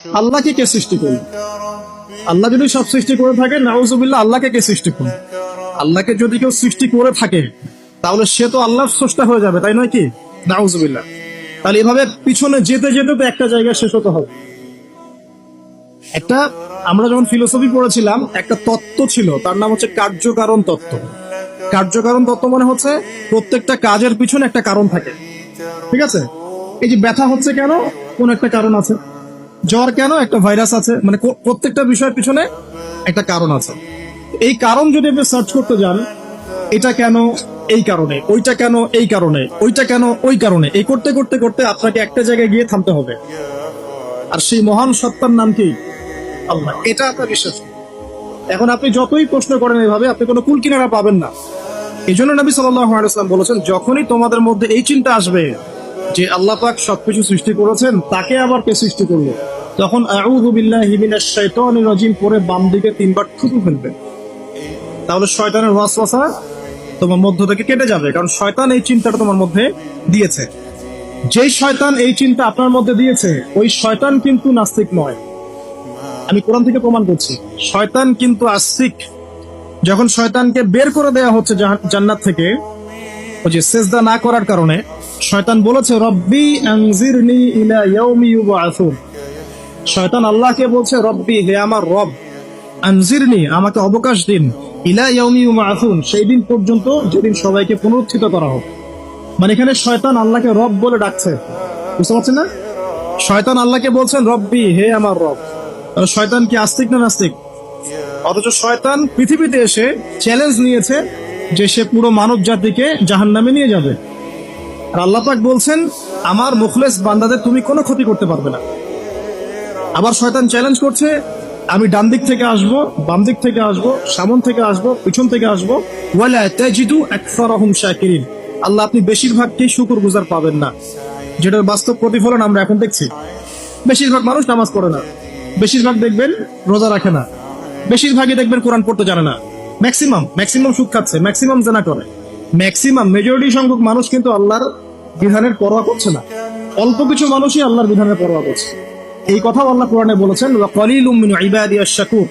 আল্লাহকে কে সৃষ্টি করল? আল্লাহ যদি সব সৃষ্টি করে থাকে, নাউজুবিল্লাহ, আল্লাহকে কে সৃষ্টি করল? আল্লাহকে যদি কেউ সৃষ্টি করে থাকে তাহলে সে তো আল্লাহর স্রষ্টা হয়ে যাবে, তাই নয় কি? নাউজুবিল্লাহ। তাহলে এভাবে পিছনে যেতে যেতে তো একটা জায়গায় শেষ হতে হবে। একটা, আমরা যখন ফিলোসফি পড়েছিলাম একটা তত্ত্ব ছিল, তার নাম হচ্ছে কার্যকারণ তত্ত্ব। কার্যকারণ তত্ত্ব মানে হচ্ছে প্রত্যেকটা কাজের পিছনে একটা কারণ থাকে। ঠিক আছে? এই যে ব্যথা হচ্ছে কেন? কোন একটা কারণ আছে। জ্বর কেন? একটা ভাইরাস আছে। মানে প্রত্যেকটা বিষয়ের পিছনে একটা কারণ আছে। এই কারণ যদি আপনি সার্চ করতে যান, এটা কেন এই কারণে, ওইটা কেন এই কারণে, ওইটা কেন ওই কারণে, এই করতে করতে করতে আপনাকে একটা জায়গায় গিয়ে থামতে হবে। আর সেই মহান সত্তার নাম কি? আল্লাহ। এটা আপনার বিশ্বাস। এখন আপনি যতই প্রশ্ন করেন এইভাবে, আপনি কোনো কুল কিনারা পাবেন না। এই জন্য নবী সাল্লাল্লাহু আলাইহি ওয়াসাল্লাম বলেছেন, যখনই তোমাদের মধ্যে এই চিন্তা আসবে যে আল্লাহ পাক সবকিছু সৃষ্টি করেছেন, তাকে আবার কে সৃষ্টি করলো, তখন আউযু বিল্লাহি মিনাশ শাইতানির রাজিম পরে বাম দিকে 3 বার থুতু ফেলবে। তাহলে শয়তানের ওয়াসওয়াসা তোমার মধ্য থেকে কেটে যাবে, কারণ শয়তান এই চিন্তাটা তোমার মধ্যে দিয়েছে। যেই শয়তান এই চিন্তা আপনার মধ্যে দিয়েছে, ওই শয়তান কিন্তু নাস্তিক নয়। আমি কোরআন থেকে প্রমাণ করছি, শয়তান কিন্তু আস্তিক। যখন শয়তানকে বের করে দেওয়া হচ্ছে জান্নাত থেকে, ওই যে সেজদা না করার কারণে, শয়তান বলেছে রব্বি আনজিরনি ইলা ইয়াউমি ইউবআসুন। শয়তান আল্লাহকে বলছে রব্বি, হে আমার রব, আনজিরনি, আমাকে অবকাশ দিন, ইলা ইয়াউমি ইউবআসুন, সেই দিন পর্যন্ত যেদিন সবাইকে পুনরুত্থিত করা হবে। মানে এখানে শয়তান আল্লাহকে রব বলে ডাকছে, বুঝতে পারছেন না? শয়তান আল্লাহকে বলছেন রব্বি, হে আমার রব। শয়তান কি আস্তিক না নাস্তিক? অথচ শয়তান পৃথিবীতে এসে চ্যালেঞ্জ নিয়েছে যে সে পুরো মানব জাতিকে জাহান্নামে নিয়ে যাবে। আর আল্লাহ পাক বলছেন, আমার মুখলেস বান্দাদের তুমি কোনো ক্ষতি করতে পারবে না। আবার শয়তান চ্যালেঞ্জ করছে, আমি ডান দিক থেকে আসবো, বাম দিক থেকে আসবো, সামন থেকে আসবো, পিছন থেকে আসবো, ওয়ালা তাজিদু আকসারাহুম শাকিরিন। আল্লাহ, আপনি বেশিরভাগকেই শুকরগুজার পাবেন না। যেটার বাস্তব প্রতিফলন আমরা এখন দেখছি। বেশিরভাগ মানুষ নামাজ পড়ে না, বেশিরভাগ দেখবেন রোজা রাখে না, বেশিরভাগই দেখবেন কোরআন পড়তে জানে না। ম্যাক্সিমাম সুদ খাচ্ছে, ম্যাক্সিমাম জেনা করে, মেজরিটি সংখ্যক মানুষ কিন্তু আল্লাহর বিধানের পরোয়া করছে না। অল্প কিছু মানুষই আল্লাহর বিধানের পরোয়া করছে। এই কথাও আল্লাহ কোরআনে বলেছেন, ওয়া কালিলুম মিন ইবাদিয়াশ শাকুর।